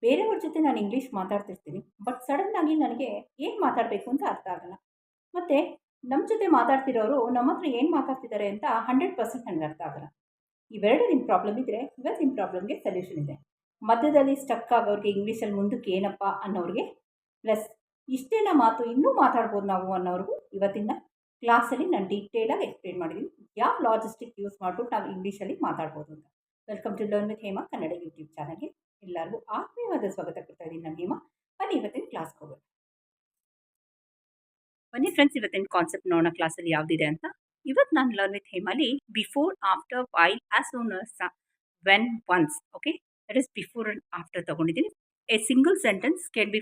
ಬೇರೆಯವ್ರ ಜೊತೆ ನಾನು ಇಂಗ್ಲೀಷ್ ಮಾತಾಡ್ತಿರ್ತೀನಿ. ಬಟ್ ಸಡನ್ನಾಗಿ ನನಗೆ ಏನು ಮಾತಾಡಬೇಕು ಅಂತ ಅರ್ಥ ಆಗಲ್ಲ. ಮತ್ತು ನಮ್ಮ ಜೊತೆ ಮಾತಾಡ್ತಿರೋರು ನಮ್ಮ ಹತ್ರ ಏನು ಮಾತಾಡ್ತಿದ್ದಾರೆ ಅಂತ 100% ನನಗೆ ಅರ್ಥ ಆಗಲ್ಲ. ಇವೆರಡು ನಿಮ್ಮ ಪ್ರಾಬ್ಲಮ್ ಇದ್ದರೆ, ಇವೆರಡು ನಿಮ್ಮ ಪ್ರಾಬ್ಲಮ್‌ಗೆ ಸೊಲ್ಯೂಷನ್ ಇದೆ. ಮಧ್ಯದಲ್ಲಿ ಸ್ಟಕ್ ಆಗೋರಿಗೆ ಇಂಗ್ಲೀಷಲ್ಲಿ ಮುಂದಕ್ಕೆ ಏನಪ್ಪ ಅನ್ನೋರಿಗೆ, ಪ್ಲಸ್ ಇಷ್ಟೇನಾ ಮಾತು ಇನ್ನೂ ಮಾತಾಡ್ಬೋದು ನಾವು ಅನ್ನೋರಿಗೂ ಇವತ್ತಿನ ಕ್ಲಾಸಲ್ಲಿ ನಾನು ಡೀಟೇಲಾಗಿ ಎಕ್ಸ್‌ಪ್ಲೇನ್ ಮಾಡಿದ್ದೀನಿ. ಯಾವ ಲಾಜಿಸ್ಟಿಕ್ ಯೂಸ್ ಮಾಡ್ಬಿಟ್ಟು ನಾವು ಇಂಗ್ಲೀಷಲ್ಲಿ ಮಾತಾಡ್ಬೋದು ಅಂತ. Welcome to learn with Hema Kannada YouTube ಚಾನಲ್‌ಗೆ ಎಲ್ಲರಿಗೂ ಆತ್ಮೀಯವಾದ ಸ್ವಾಗತ ಕೊಡ್ತಾ ಇದ್ದೀನಿ. ನಾನು ಹೇಮಾ. ಬನ್ನಿ ಇವತ್ತಿನ ಕ್ಲಾಸ್‌ಗೆ ಹೋಗೋಣ. ಬನ್ನಿ ಫ್ರೆಂಡ್ಸ್, ಇವತ್ತಿನ ಕಾನ್ಸೆಪ್ಟ್ ನೋಡೋಣ ಕ್ಲಾಸಲ್ಲಿ ಯಾವುದಿದೆ ಅಂತ. ಇವತ್ತು ನಾನು learn with Hemali before, after, while, as soon as, when, once, okay, that is before and after ತಗೊಂಡಿದ್ದೀನಿ. A single sentence can be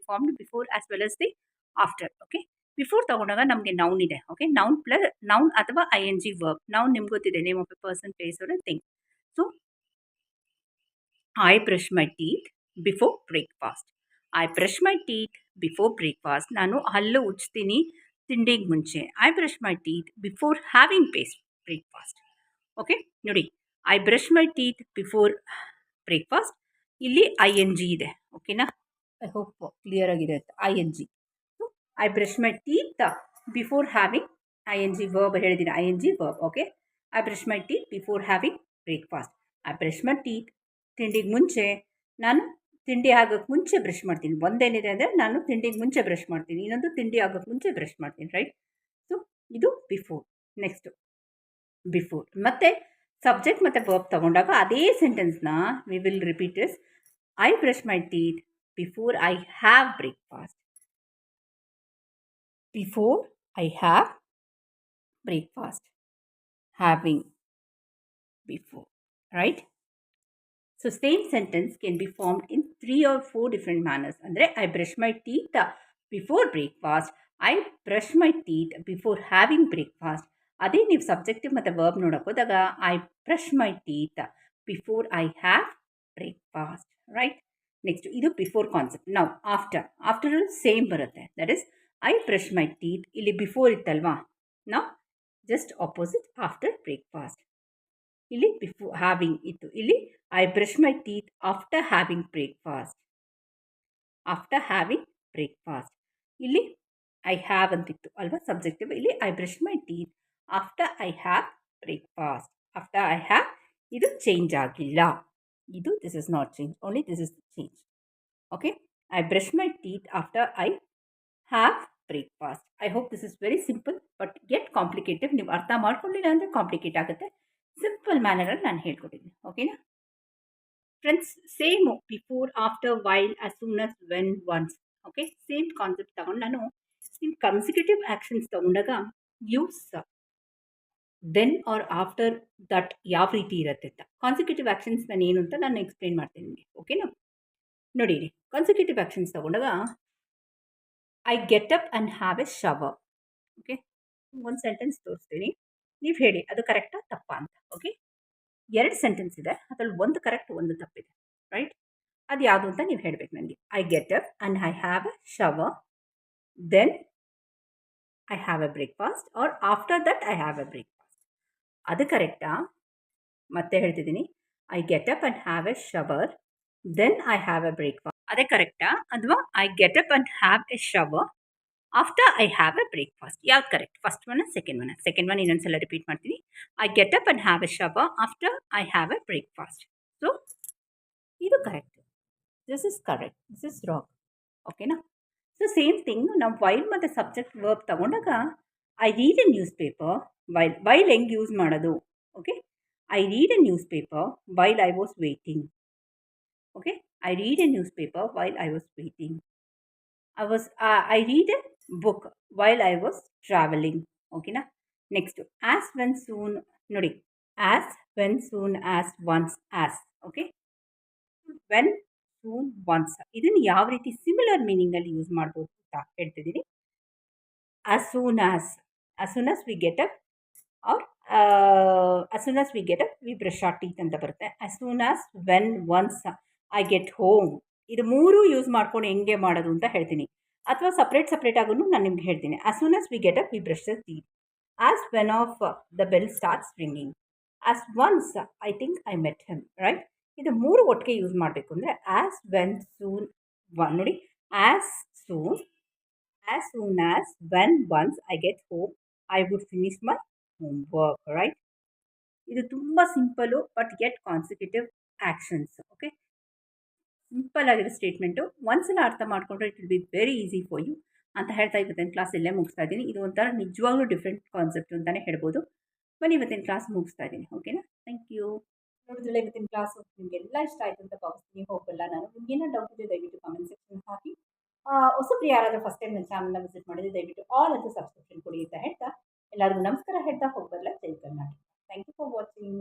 formed before as well as the after. Okay, before ತಗೊಂಡಾಗ ನಮಗೆ noun ಇದೆ. Okay, noun plus noun ಅಥವಾ I N G verb. Noun ನಿಮ್ಗೆ ಗೊತ್ತಿದೆ, name of a person, place or a thing. So I brush my teeth before breakfast. I brush my teeth before breakfast. ನಾನು ಹಲ್ಲು ಉಜ್ತೀನಿ ತಿಂಡಿಗೆ ಮುಂಚೆ. I brush my teeth before having breakfast. Okay, ನೋಡಿ, I brush my teeth before breakfast. ಇಲ್ಲಿ I N G ಇದೆ. ಓಕೆನಾ? I hope clear ಆಗಿದೆ ಅಂತ. I N G. I brush my teeth before having I N G verb ಹೇಳಿದ್ದೀನಿ. I N G verb. Okay, I brush my teeth before having breakfast. I brush my teeth ತಿಂಡಿಗೆ ಮುಂಚೆ. ನಾನು ತಿಂಡಿ ಆಗೋಕ್ಕೆ ಮುಂಚೆ brush ಮಾಡ್ತೀನಿ. ಒಂದೇನಿದೆ ಅಂದರೆ ನಾನು ತಿಂಡಿಗೆ ಮುಂಚೆ ಬ್ರಷ್ ಮಾಡ್ತೀನಿ, ಇನ್ನೊಂದು ತಿಂಡಿ ಆಗೋಕ್ಕೆ ಮುಂಚೆ ಬ್ರಷ್ ಮಾಡ್ತೀನಿ. ರೈಟ್? ಸೊ ಇದು ಬಿಫೋರ್. ನೆಕ್ಸ್ಟು ಬಿಫೋರ್ ಮತ್ತು ಸಬ್ಜೆಕ್ಟ್ ಮತ್ತು ವರ್ಬ್ ತಗೊಂಡಾಗ ಅದೇ ಸೆಂಟೆನ್ಸ್ನ we will repeat is I brush my teeth before I have breakfast. Before I have breakfast. Having before, right? So same sentence can be formed in 3 or 4 different manners. Andre I brush my teeth before breakfast. I brush my teeth before having breakfast. ಅದೇ ನೀವು subjective ಮತ್ತು verb ನೋಡೋಕೆ ಹೋದಾಗ I brush my teeth before I have breakfast. Right? Next ಇದು before concept. ನಾವು after same ಬರುತ್ತೆ. That is I brush my teeth. ಇಲ್ಲಿ before ಇತ್ತಲ್ವಾ, ನಾವು ಜಸ್ಟ್ ಆಪೋಸಿಟ್ ಆಫ್ಟರ್ ಬ್ರೇಕ್ಫಾಸ್ಟ್. ಇಲ್ಲಿ ಬಿಫೋರ್ ಹ್ಯಾವಿಂಗ್ ಇತ್ತು. ಇಲ್ಲಿ I brush my teeth after having breakfast. After having breakfast. ಇಲ್ಲಿ I have ಅಂತಿತ್ತು ಅಲ್ವಾ ಸಬ್ಜೆಕ್ಟಿವ್. ಇಲ್ಲಿ I brush my teeth after I have breakfast. After I have, ಇದು change ಆಗಿಲ್ಲ. ಇದು this is not change, only this is change. Okay, I brush my teeth after I have breakfast. I hope this is very simple, but get complicated. ನೀವು ಅರ್ಥ ಮಾಡ್ಕೊಳ್ಳಿಲ್ಲ ಅಂದರೆ complicate ಆಗುತ್ತೆ. Simple ಮ್ಯಾನರಲ್ಲಿ ನಾನು ಹೇಳ್ಕೊಟ್ಟಿದ್ದೀನಿ. ಓಕೆನಾ friends? Same before, after, while, as soon as, when, once. Okay, same concept ತಗೊಂಡು ನಾನು ನಿಮ್ಮ ಕನ್ಸಿಕ್ಯೂಟಿವ್ ಆ್ಯಕ್ಷನ್ಸ್ ತಗೊಂಡಾಗ use then or after that ಯಾವ ರೀತಿ ಇರುತ್ತೆ ಅಂತ. ಕಾನ್ಸಿಕ್ಯೂಟಿವ್ ಆ್ಯಕ್ಷನ್ಸ್ ನಾನು ಏನು ಅಂತ ನಾನು ಎಕ್ಸ್ಪ್ಲೇನ್ ಮಾಡ್ತೀನಿ ನಿಮಗೆ. ಓಕೆನಾ? ನೋಡಿ, ಕಾನ್ಸಿಕ್ಯೂಟಿವ್ ಆ್ಯಕ್ಷನ್ಸ್ ತಗೊಂಡಾಗ I get up and have a shower. Okay, ಒಂದು ಸೆಂಟೆನ್ಸ್ ತೋರಿಸ್ತೀನಿ, ನೀವು ಹೇಳಿ ಅದು ಕರೆಕ್ಟಾ ತಪ್ಪಾ ಅಂತ. ಓಕೆ, 2 ಸೆಂಟೆನ್ಸ್ ಇದೆ, ಅದರಲ್ಲಿ ಒಂದು ಕರೆಕ್ಟ್ ಒಂದು ತಪ್ಪಿದೆ. ರೈಟ್? ಅದು ಯಾವುದು ಅಂತ ನೀವು ಹೇಳಬೇಕು ನನಗೆ. I get up and I have a shower, then I have a breakfast, or after that I have a breakfast. ಅದು ಕರೆಕ್ಟಾ? ಮತ್ತೆ ಹೇಳ್ತಿದ್ದೀನಿ, I get up and have a shower, then I have a breakfast. ಅದೇ ಕರೆಕ್ಟಾ? ಅಥವಾ I get up and have a shower after I have a breakfast. ಯಾವ್ದು correct? First one, second one ಇನ್ನೊಂದು ಸಲ ರಿಪೀಟ್ ಮಾಡ್ತೀನಿ. I get up and have a shower after I have a breakfast. So ಇದು correct. This is correct, this is wrong. ಓಕೆನಾ? So same thing ನಾವು while ಮತ್ತು subject verb ತಗೊಂಡಾಗ I read a newspaper. While ಹೆಂಗೆ use ಮಾಡೋದು? Okay, I read a newspaper while I was waiting. Okay, I read a newspaper while I was waiting. I read a book while I was traveling. ಓಕೆನಾ? Next as, when, soon. ನೋಡಿ, as, when, soon, as, once, as. Okay, when, soon, once. ಇದನ್ನು ಯಾವ ರೀತಿ similar ಮೀನಿಂಗಲ್ಲಿ use ಮಾಡ್ಬೋದು ಅಂತ ಹೇಳ್ತಿದ್ದೀನಿ. As soon as we get up, or as soon as we get up we brush our teeth ಅಂತ ಬರುತ್ತೆ. As soon as, when, once, I get home. ಇದು ಮೂರು ಯೂಸ್ ಮಾಡ್ಕೊಂಡು ಹೆಂಗೆ ಮಾಡೋದು ಅಂತ ಹೇಳ್ತೀನಿ. ಅಥವಾ ಸಪ್ರೇಟ್ ಆಗೂ ನಾನು ನಿಮ್ಗೆ ಹೇಳ್ತೀನಿ. As soon as we get up we brush the teeth. As when of the bell starts ringing. As once I think I met him. Right? ಇದು 3 ಒಟ್ಟಿಗೆ ಯೂಸ್ ಮಾಡಬೇಕು ಅಂದರೆ ಆಸ್, ವೆನ್, ಸೂನ್. ನೋಡಿ, as soon, as soon as, when, once I get home, I would finish my homework, right? ಇದು ತುಂಬ simple but get consecutive actions. Okay, simple ಆಗಿರೋ statement. ಒಂದ್ಸಲ ಅರ್ಥ ಮಾಡಿಕೊಂಡ್ರೆ it will be very easy for you ಅಂತ ಹೇಳ್ತಾ ಇವತ್ತಿನ class ಇಲ್ಲೇ ಮುಗಿಸ್ತಾ ಇದ್ದೀನಿ. ಇದು ಒಂಥರ ನಿಜವಾಗ್ಲೂ ಡಿಫ್ರೆಂಟ್ ಕಾನ್ಸೆಪ್ಟ್ ಅಂತಲೇ ಹೇಳ್ಬೋದು. ಬನ್ನಿ ಇವತ್ತಿನ ಕ್ಲಾಸ್ ಮುಗಿಸ್ತಾ ಇದ್ದೀನಿ. ಓಕೆನಾ? Thank you. ನೋಡಿದ್ರಲ್ಲ ಇವತ್ತಿನ ಕ್ಲಾಸು ನಿಮಗೆಲ್ಲ ಇಷ್ಟ ಆಯಿತು ಅಂತ ಭಾವಿಸ್ತೀನಿ. ಹೋಗಲ್ಲ ನಾನು ನಿಮಗೇನೋ ಡೌಟ್ ಇದೆ ದಯವಿಟ್ಟು ಕಮೆಂಟ್ ಸೆಕ್ಷನ್ ಹಾಕಿ. ಹೊಸಬ್ರು ಯಾರಾದರೂ ಫಸ್ಟ್ ಟೈಮ್ ನನ್ನ ಚಾನಲ್ನ ವಿಸಿಟ್ ಮಾಡಿದ್ರೆ ದಯವಿಟ್ಟು ಆಲ್ ಅಂತ ಸಬ್ಸ್ಕ್ರಿಪ್ಷನ್ ಕೊಡಿ ಅಂತ ಹೇಳ್ತಾ ಎಲ್ಲರಿಗೂ ನಮಸ್ಕಾರ ಹೇಳ್ತಾ ಹೋಗಬಲ್ಲ ಜೈ Karnataka. Thank you for watching.